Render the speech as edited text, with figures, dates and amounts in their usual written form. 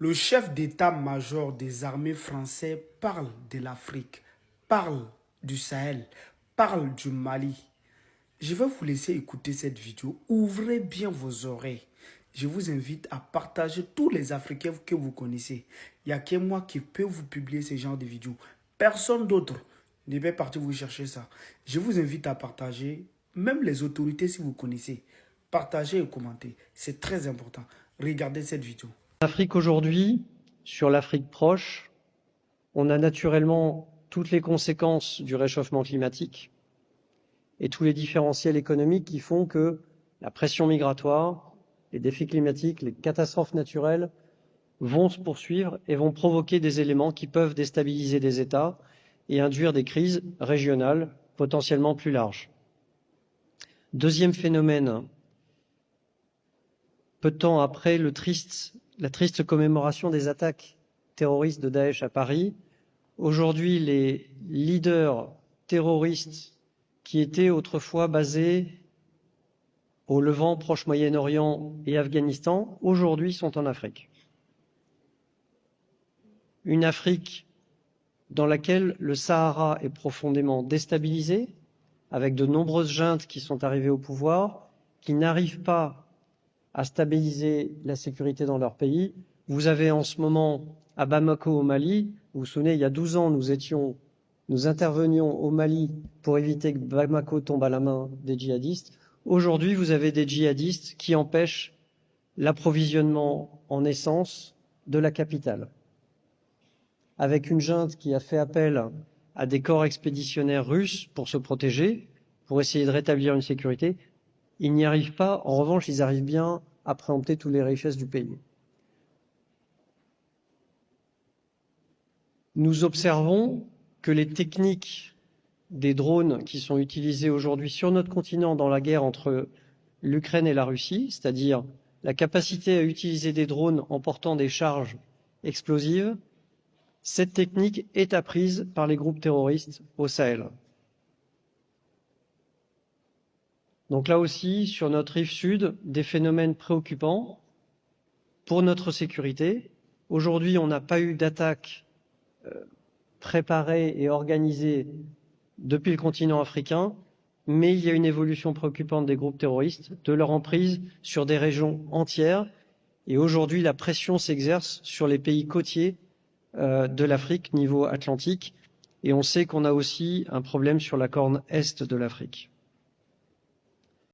Le chef d'état-major des armées français parle de l'Afrique, parle du Sahel, parle du Mali. Je vais vous laisser écouter cette vidéo. Ouvrez bien vos oreilles. Je vous invite à partager tous les Africains que vous connaissez. Il n'y a que moi qui peux vous publier ce genre de vidéos. Personne d'autre ne va partir vous chercher ça. Je vous invite à partager, même les autorités si vous connaissez. Partagez et commentez. C'est très important. Regardez cette vidéo. L'Afrique aujourd'hui, sur l'Afrique proche, on a naturellement toutes les conséquences du réchauffement climatique et tous les différentiels économiques qui font que la pression migratoire, les défis climatiques, les catastrophes naturelles vont se poursuivre et vont provoquer des éléments qui peuvent déstabiliser des États et induire des crises régionales potentiellement plus larges. Deuxième phénomène, peu de temps après la triste commémoration des attaques terroristes de Daesh à Paris, aujourd'hui les leaders terroristes qui étaient autrefois basés au Levant, Proche-Moyen-Orient et Afghanistan, aujourd'hui sont en Afrique. Une Afrique dans laquelle le Sahara est profondément déstabilisé, avec de nombreuses juntes qui sont arrivées au pouvoir, qui n'arrivent pas à stabiliser la sécurité dans leur pays. Vous avez en ce moment à Bamako au Mali, vous vous souvenez, il y a 12 ans, nous intervenions au Mali pour éviter que Bamako tombe à la main des djihadistes. Aujourd'hui, vous avez des djihadistes qui empêchent l'approvisionnement en essence de la capitale, avec une junte qui a fait appel à des corps expéditionnaires russes pour se protéger, pour essayer de rétablir une sécurité. Ils n'y arrivent pas. En revanche, ils arrivent bien à préempter toutes les richesses du pays. Nous observons que les techniques des drones qui sont utilisés aujourd'hui sur notre continent dans la guerre entre l'Ukraine et la Russie, c'est-à-dire la capacité à utiliser des drones en portant des charges explosives, cette technique est apprise par les groupes terroristes au Sahel. Donc là aussi, sur notre rive sud, des phénomènes préoccupants pour notre sécurité. Aujourd'hui, on n'a pas eu d'attaque préparée et organisée depuis le continent africain, mais il y a une évolution préoccupante des groupes terroristes, de leur emprise sur des régions entières. Et aujourd'hui, la pression s'exerce sur les pays côtiers de l'Afrique, niveau atlantique. Et on sait qu'on a aussi un problème sur la corne est de l'Afrique.